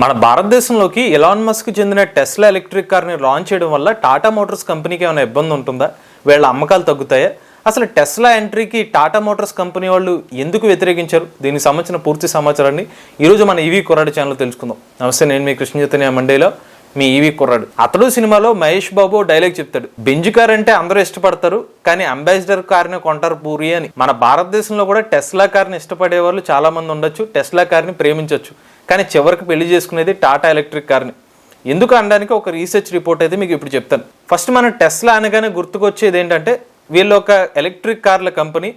మన భారతదేశంలోకి Elon Musk చెందిన Tesla electric కార్ని లాంచ్ చేయడం వల్ల టాటా మోటార్స్ కంపెనీకి ఏమైనా ఇబ్బంది ఉంటుందా? వీళ్ళ అమ్మకాలు తగ్గుతాయా? అసలు టెస్లా ఎంట్రీకి టాటా మోటార్స్ కంపెనీ వాళ్ళు ఎందుకు వ్యతిరేకించారు? దీనికి సంబంధించిన పూర్తి సమాచారాన్ని ఈరోజు మన ఈవీ కుర్రాడు ఛానల్లో తెలుసుకుందాం. నమస్తే, నేను మీ కృష్ణ చైతన్య మండేలో మీ ఈవీ కుర్రాడు. అతడు సినిమాలో మహేష్ బాబు డైలాగ్ చెప్తాడు, బెంజ్ కార్ అంటే అందరూ ఇష్టపడతారు, కానీ అంబాసిడర్ కార్ని కొంటారు పూరి అని. మన భారతదేశంలో కూడా టెస్లా కార్ని ఇష్టపడే వాళ్ళు చాలా మంది ఉండొచ్చు, టెస్లా కార్ని ప్రేమించవచ్చు, కానీ చివరికి పెళ్లి చేసుకునేది టాటా ఎలక్ట్రిక్ కార్ని. ఎందుకు అనడానికి ఒక రీసెర్చ్ రిపోర్ట్ అయితే మీకు ఇప్పుడు చెప్తాను. ఫస్ట్ మనం టెస్లా అనగానే గుర్తుకొచ్చేది ఏంటంటే, వీళ్ళు ఒక ఎలక్ట్రిక్ కార్ల కంపెనీ.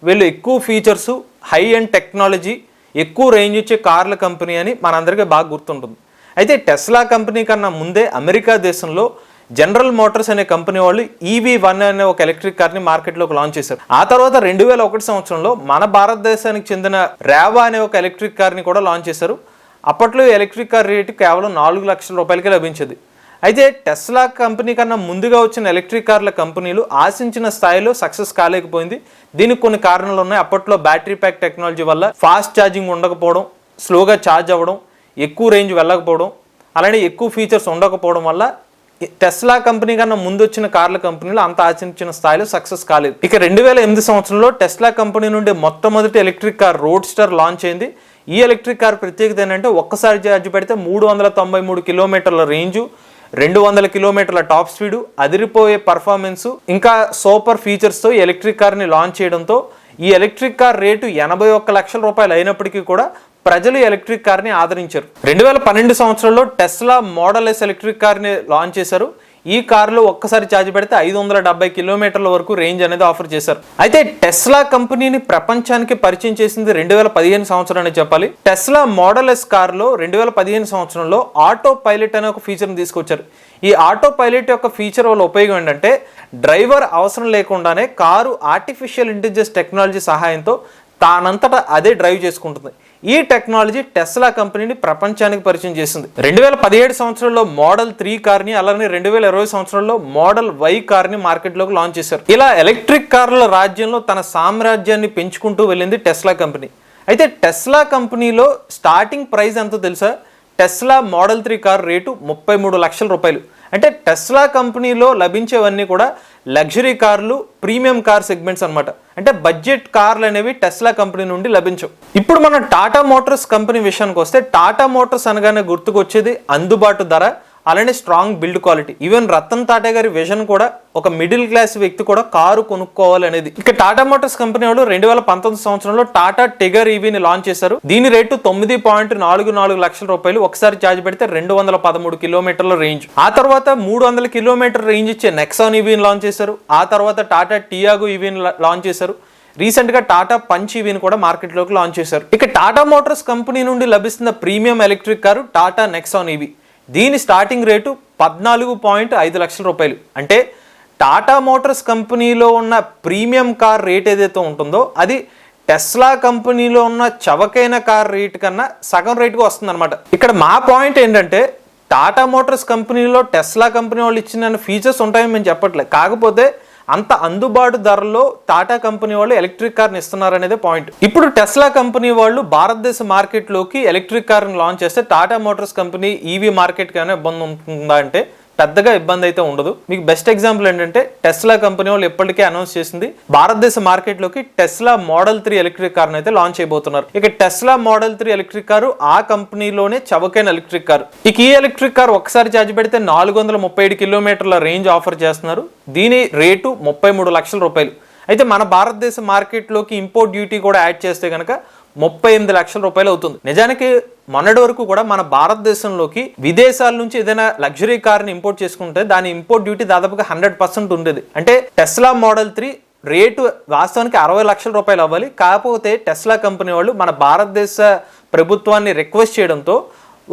వీళ్ళు ఎక్కువ ఫీచర్స్, హై అండ్ టెక్నాలజీ, ఎక్కువ రేంజ్ ఇచ్చే కార్ల కంపెనీ అని మనందరికీ బాగా గుర్తుంటుంది. అయితే టెస్లా కంపెనీ కన్నా ముందే అమెరికా దేశంలో జనరల్ మోటార్స్ అనే కంపెనీ వాళ్ళు EV1 అనే ఒక ఎలక్ట్రిక్ కార్ని మార్కెట్లోకి లాంచ్ చేశారు. ఆ తర్వాత 2001 సంవత్సరంలో మన భారతదేశానికి చెందిన రేవా అనే ఒక ఎలక్ట్రిక్ కార్ని కూడా లాంచ్ చేశారు. అప్పట్లో ఎలక్ట్రిక్ కార్ రేటు కేవలం 4 లక్షల రూపాయలకే లభించేది. అయితే టెస్లా కంపెనీ కన్నా ముందుగా వచ్చిన ఎలక్ట్రిక్ కార్ల కంపెనీలు ఆశించిన స్థాయిలో సక్సెస్ కాలేకపోయింది. దీనికి కొన్ని కారణాలు ఉన్నాయి. అప్పట్లో బ్యాటరీ ప్యాక్ టెక్నాలజీ వల్ల ఫాస్ట్ ఛార్జింగ్ ఉండకపోవడం, స్లోగా ఛార్జ్ అవ్వడం, ఎక్కువ రేంజ్ వెళ్ళకపోవడం, అలానే ఎక్కువ ఫీచర్స్ ఉండకపోవడం వల్ల టెస్లా కంపెనీ కన్నా ముందు వచ్చిన కార్ల కంపెనీలు అంత ఆశించిన స్థాయిలో సక్సెస్ కాలేదు. ఇక 2008 సంవత్సరంలో టెస్లా కంపెనీ నుండి మొట్టమొదటి ఎలక్ట్రిక్ కార్ రోడ్స్టర్ లాంచ్ అయింది. ఈ ఎలక్ట్రిక్ కార్ ప్రత్యేకత ఏంటంటే, ఒక్కసారి ఛార్జ్ పెడితే 393 కిలోమీటర్ల రేంజు, 200 కిలోమీటర్ల టాప్ స్పీడు, అదిరిపోయే పర్ఫార్మెన్స్, ఇంకా సూపర్ ఫీచర్స్తో ఎలక్ట్రిక్ కార్ని లాంచ్ చేయడంతో ఈ ఎలక్ట్రిక్ కార్ రేటు 81 లక్షల రూపాయలు అయినప్పటికీ కూడా ప్రజలు ఎలక్ట్రిక్ కార్ని ఆదరించారు. 2012 సంవత్సరంలో టెస్లా మోడల్ ఎస్ ఎలక్ట్రిక్ కార్ని లాంచ్ చేశారు. ఈ కారులో ఒక్కసారి ఛార్జ్ పెడితే 570 కిలోమీటర్ల వరకు రేంజ్ అనేది ఆఫర్ చేశారు. అయితే టెస్లా కంపెనీని ప్రపంచానికి పరిచయం చేసింది 2015 సంవత్సరాన్ని చెప్పాలి. టెస్లా మోడల్ ఎస్ కారులో 2015 సంవత్సరంలో ఆటో పైలట్ అనే ఒక ఫీచర్ని తీసుకొచ్చారు. ఈ ఆటో పైలట్ యొక్క ఫీచర్ వల్ల ఉపయోగం ఏంటంటే, డ్రైవర్ అవసరం లేకుండానే కారు ఆర్టిఫిషియల్ ఇంటెలిజెన్స్ టెక్నాలజీ సహాయంతో తానంతటా అదే డ్రైవ్ చేసుకుంటుంది. ఈ టెక్నాలజీ టెస్లా కంపెనీని ప్రపంచానికి పరిచయం చేసింది. 2017 సంవత్సరంలో మోడల్ 3 కార్ని, అలానే 2020 సంవత్సరంలో మోడల్ Y కార్ని మార్కెట్లోకి లాంచ్ చేశారు. ఇలా ఎలక్ట్రిక్ కార్ల రాజ్యంలో తన సామ్రాజ్యాన్ని పెంచుకుంటూ వెళ్ళింది టెస్లా కంపెనీ. అయితే టెస్లా కంపెనీలో స్టార్టింగ్ ప్రైస్ ఎంతో తెలుసా? టెస్లా మోడల్ 3 కార్ రేటు 33 లక్షల రూపాయలు. అంటే టెస్లా కంపెనీలో లభించేవన్నీ కూడా లగ్జరీ కార్లు, ప్రీమియం కార్ సెగ్మెంట్స్ అనమాట. అంటే బడ్జెట్ కార్లు అనేవి టెస్లా కంపెనీ నుండి లభించవు. ఇప్పుడు మనం టాటా మోటార్స్ కంపెనీ విషయానికి వస్తే, టాటా మోటార్స్ అనగానే గుర్తుకొచ్చేది అందుబాటు ధర, అలానే strong build quality. Even Ratan Tata గారి విజన్ కూడా ఒక మిడిల్ క్లాస్ వ్యక్తి కూడా కారు కొనుక్కోవాలి అనేది. ఇక టాటా మోటార్స్ కంపెనీ వాళ్ళు 2019 సంవత్సరంలో టాటా టిగర్ ఈవీని లాంచ్ చేశారు. దీని రేటు 9.44 లక్షల రూపాయలు. ఒకసారి ఛార్జ్ పెడితే 213 కిలోమీటర్ల రేంజ్. ఆ తర్వాత 300 కిలోమీటర్ రేంజ్ ఇచ్చే నెక్సాన్ ఈవీని లాంచ్ చేశారు. ఆ తర్వాత టాటా టియాగో ఈవీని లాంచ్ చేశారు. రీసెంట్ గా టాటా పంచ్ ఈవీని కూడా మార్కెట్ లోకి లాంచ్ చేశారు. ఇక టాటా మోటార్స్ కంపెనీ నుండి లభిస్తున్న premium electric car Tata Nexon EV. దీని స్టార్టింగ్ రేటు 14.5 లక్షల రూపాయలు. అంటే టాటా మోటార్స్ కంపెనీలో ఉన్న ప్రీమియం కార్ రేట్ ఏదైతే ఉంటుందో, అది టెస్లా కంపెనీలో ఉన్న చవకైన కార్ రేట్ కన్నా సగం రేటుగా వస్తుంది అనమాట. ఇక్కడ మా పాయింట్ ఏంటంటే, టాటా మోటార్స్ కంపెనీలో టెస్లా కంపెనీ వాళ్ళు ఇచ్చిన ఫీచర్స్ ఉంటాయని మేము చెప్పట్లేదు, కాకపోతే అంత అందుబాటు ధరలో టాటా కంపెనీ వాళ్ళు ఎలక్ట్రిక్ కార్ని ఇస్తున్నారు అనేది పాయింట్. ఇప్పుడు టెస్లా కంపెనీ వాళ్ళు భారతదేశ మార్కెట్లోకి ఎలక్ట్రిక్ కార్ని లాంచ్ చేస్తే టాటా మోటార్స్ కంపెనీ ఈవీ మార్కెట్కి ఏమైనా ఇబ్బంది ఉంటుందా అంటే, పెద్దగా ఇబ్బంది అయితే ఉండదు. మీకు బెస్ట్ ఎగ్జాంపుల్ ఏంటంటే, టెస్లా కంపెనీ వాళ్ళు ఎప్పటికే అనౌన్స్ చేసింది భారతదేశ మార్కెట్లోకి టెస్లా మోడల్ 3 ఎలక్ట్రిక్ కార్ని అయితే లాంచ్ చేయబోతున్నారు. ఇక టెస్లా మోడల్ 3 ఎలక్ట్రిక్ కారు ఆ కంపెనీలోనే చవకైన ఎలక్ట్రిక్ కారు. ఇక ఈ ఎలక్ట్రిక్ కార్ ఒకసారి ఛార్జ్ పెడితే 437 కిలోమీటర్ల రేంజ్ ఆఫర్ చేస్తున్నారు. దీని రేటు 33 లక్షల రూపాయలు. అయితే మన భారతదేశ మార్కెట్లోకి ఇంపోర్ట్ డ్యూటీ కూడా యాడ్ చేస్తే కనుక 38 లక్షల రూపాయలు అవుతుంది. నిజానికి మొన్నటి వరకు కూడా మన భారతదేశంలోకి విదేశాల నుంచి ఏదైనా లగ్జరీ కార్ని ఇంపోర్ట్ చేసుకుంటే దాని ఇంపోర్ట్ డ్యూటీ దాదాపుగా 100% ఉండేది. అంటే టెస్లా మోడల్ 3 రేటు వాస్తవానికి 60 లక్షల రూపాయలు అవ్వాలి. కాకపోతే టెస్లా కంపెనీ వాళ్ళు మన భారతదేశ ప్రభుత్వాన్ని రిక్వెస్ట్ చేయడంతో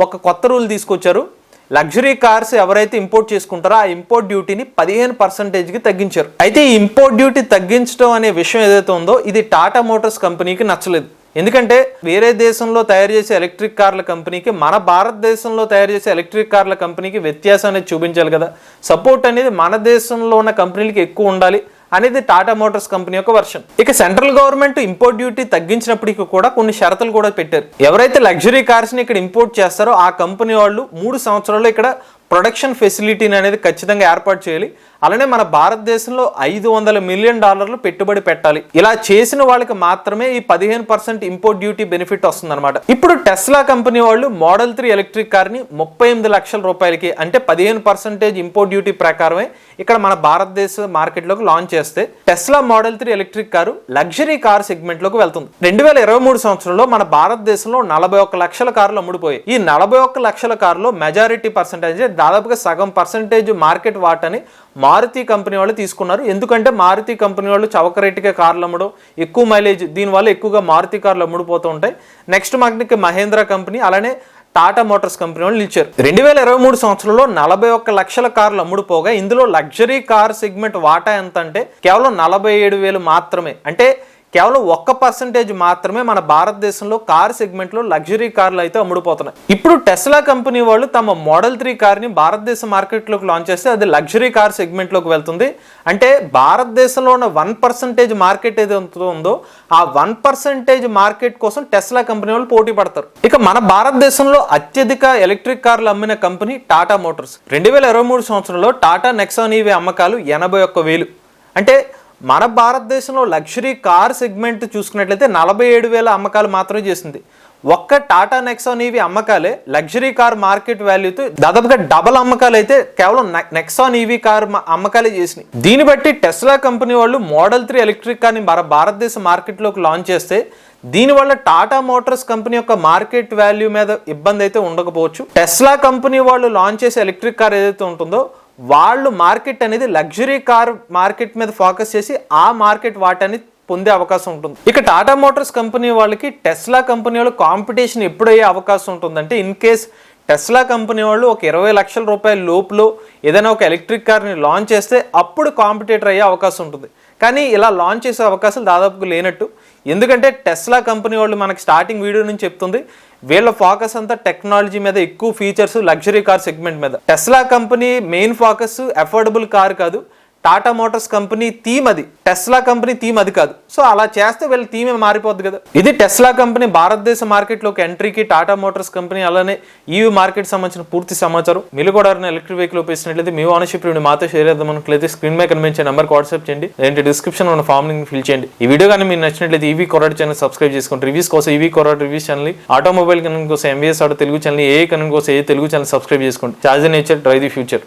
ఒక కొత్త రూల్ తీసుకొచ్చారు. లగ్జరీ కార్స్ ఎవరైతే ఇంపోర్ట్ చేసుకుంటారో ఆ ఇంపోర్ట్ డ్యూటీని 15%కి తగ్గించారు. అయితే ఈ ఇంపోర్ట్ డ్యూటీ తగ్గించడం అనే విషయం ఏదైతే ఉందో, ఇది టాటా మోటార్స్ కంపెనీకి నచ్చలేదు. ఎందుకంటే వేరే దేశంలో తయారు చేసే ఎలక్ట్రిక్ కార్ల కంపెనీకి మన భారతదేశంలో తయారు చేసే ఎలక్ట్రిక్ కార్ల కంపెనీకి వ్యత్యాసం అనేది చూపించాలి కదా. సపోర్ట్ అనేది మన దేశంలో ఉన్న కంపెనీలకి ఎక్కువ ఉండాలి, అనేది టాటా మోటార్స్ కంపెనీ యొక్క వర్షన్. ఇక సెంట్రల్ గవర్నమెంట్ ఇంపోర్ట్ డ్యూటీ తగ్గించినప్పటికీ కూడా కొన్ని షరతులు కూడా పెట్టారు. ఎవరైతే లగ్జరీ కార్స్ ని ఇక్కడ ఇంపోర్ట్ చేస్తారో ఆ కంపెనీ వాళ్ళు 3 సంవత్సరాల్లో ఇక్కడ ప్రొడక్షన్ ఫెసిలిటీని అనేది ఖచ్చితంగా ఏర్పాటు చేయాలి. అలానే మన భారతదేశంలో $500 మిలియన్ పెట్టుబడి పెట్టాలి. ఇలా చేసిన వాళ్ళకి మాత్రమే ఈ 15% ఇంపోర్ట్ డ్యూటీ బెనిఫిట్ వస్తుందన్నమాట. ఇప్పుడు టెస్లా కంపెనీ వాళ్ళు మోడల్ 3 ఎలక్ట్రిక్ కార్ ని 38 లక్షల రూపాయలకి, అంటే 15% ఇంపోర్ట్ డ్యూటీ ప్రకారమే ఇక్కడ మన భారతదేశ మార్కెట్ లోకి లాంచ్ చేస్తే Tesla model 3 electric car luxury car segment లోకి వెళ్తుంది. 2023 సంవత్సరంలో మన భారతదేశంలో 41 లక్షల కార్లు అమ్ముడుపోయాయి. ఈ 41 లక్షల కార్లో మెజారిటీ పర్సెంటేజ్, దాదాపుగా సగం పర్సెంటేజ్ మార్కెట్ వాటాని మారుతి కంపెనీ వాళ్ళు తీసుకున్నారు. ఎందుకంటే మారుతి కంపెనీ వాళ్ళు చవక రేటుగా కార్లు అమ్మడం, ఎక్కువ మైలేజ్, దీనివల్ల ఎక్కువగా మారుతి కార్లు అమ్ముడుపోతూ ఉంటాయి. నెక్స్ట్ మనకి మహేంద్ర కంపెనీ, అలానే టాటా మోటార్స్ కంపెనీ వాళ్ళు నిలిచారు. 2023 సంవత్సరంలో 41 లక్షల కార్లు అమ్ముడుపోగా ఇందులో లగ్జరీ కార్ సెగ్మెంట్ వాటా ఎంత అంటే కేవలం 47,000 మాత్రమే. అంటే కేవలం 1% మాత్రమే మన భారతదేశంలో కార్ సెగ్మెంట్ లో లగ్జరీ కార్లు అయితే అమ్ముడుపోతున్నాయి. ఇప్పుడు టెస్లా కంపెనీ వాళ్ళు తమ మోడల్ 3 కార్ ని భారతదేశ మార్కెట్ లోకి లాంచ్ చేస్తే అది లగ్జరీ కార్ సెగ్మెంట్ లోకి వెళ్తుంది. అంటే భారతదేశంలో ఉన్న 1% మార్కెట్ ఏదైతే ఉందో ఆ 1% మార్కెట్ కోసం టెస్లా కంపెనీ వాళ్ళు పోటీ పడతారు. ఇక మన భారతదేశంలో అత్యధిక ఎలక్ట్రిక్ కార్లు అమ్మిన కంపెనీ టాటా మోటార్స్. 2023 సంవత్సరంలో టాటా నెక్సాన్ ఈవీ అమ్మకాలు 81,000. అంటే మన భారతదేశంలో లగ్జరీ కార్ సెగ్మెంట్ చూసుకున్నట్లయితే 47,000 అమ్మకాలు మాత్రమే చేసింది. ఒక్క టాటా నెక్సాన్ ఈవీ అమ్మకాలే లగ్జరీ కార్ మార్కెట్ వాల్యూతో దాదాపుగా డబల్ అమ్మకాలు అయితే కేవలం నెక్సాన్ ఈవీ కార్ అమ్మకాలే చేసినాయి. దీన్ని బట్టి టెస్లా కంపెనీ వాళ్ళు మోడల్ 3 ఎలక్ట్రిక్ కార్ని మన భారతదేశ మార్కెట్ లోకి లాంచ్ చేస్తే దీనివల్ల టాటా మోటార్స్ కంపెనీ యొక్క మార్కెట్ వాల్యూ మీద ఇబ్బంది అయితే ఉండకపోవచ్చు. టెస్లా కంపెనీ వాళ్ళు లాంచ్ చేసే ఎలక్ట్రిక్ కార్ ఏదైతే ఉంటుందో వాళ్ళు మార్కెట్ అనేది లగ్జరీ కార్ మార్కెట్ మీద ఫోకస్ చేసి ఆ మార్కెట్ వాటాన్ని పొందే అవకాశం ఉంటుంది. ఇక టాటా మోటార్స్ కంపెనీ వాళ్ళకి టెస్లా కంపెనీ వాళ్ళు కాంపిటీషన్ ఎప్పుడు అయ్యే అవకాశం ఉంటుందంటే, ఇన్ కేస్ టెస్లా కంపెనీ వాళ్ళు ఒక 20 లక్షల రూపాయల లోపులో ఏదైనా ఒక ఎలక్ట్రిక్ కార్ని లాంచ్ చేస్తే అప్పుడు కాంపిటేటర్ అయ్యే అవకాశం ఉంటుంది. కానీ ఇలా లాంచ్ చేసే అవకాశాలు దాదాపుగా లేనట్టు. ఎందుకంటే టెస్లా కంపెనీ వాళ్ళు మనకి స్టార్టింగ్ వీడియో నుంచి చెప్తుంది వీళ్ళ ఫోకస్ అంతా టెక్నాలజీ మీద, ఎక్కువ ఫీచర్స్, లగ్జరీ కార్ సెగ్మెంట్ మీద. Tesla company main focus affordable car కాదు, టాటా మోటార్స్ కంపెనీ థీమ్ అది, టెస్లా కంపెనీ థీమ్ అది కాదు. సో అలా చేస్తే వీళ్ళ థీమే మారిపోద్ది కదా. ఇది టెస్లా కంపెనీ భారతదేశ మార్కెట్లోకి ఎంట్రీకి టాటా మోటార్స్ కంపెనీ అలానే ఈవీ మార్కెట్ సంబంధించిన పూర్తి సమాచారం. మీరు కూడా ఎలక్ట్రిక్ వెహికల్ ఉపయోగించినట్లయితే మీ ఓనర్షిప్ మాతో షేర్ చేద్దాం అనుకున్నట్లయితే స్క్రీన్ మీద కనిపించే నెంబర్కి వాట్సాప్ చేయండి, లేదంటే డిస్క్రిప్షన్ ఉన్న ఫామ్ లింక్ ఫిల్ చేయండి. ఈ వీడియో కానీ మీకు నచ్చినట్లయితే ఈవీ కొరాడ్ ఛానల్ సబ్స్క్రైబ్ చేసుకోండి. రివ్యూస్ కోసం ఈవీ కొరాడ్ రివ్యూస్ ఛానల్, ఆటోమొబైల్ కనెక్ట్ కోసం MVS auto Telugu channel, A connect కోసం ఏ తెలుగు ఛానల్ సబ్స్క్రైబ్ చేసుకోండి. Charge nature drive the future.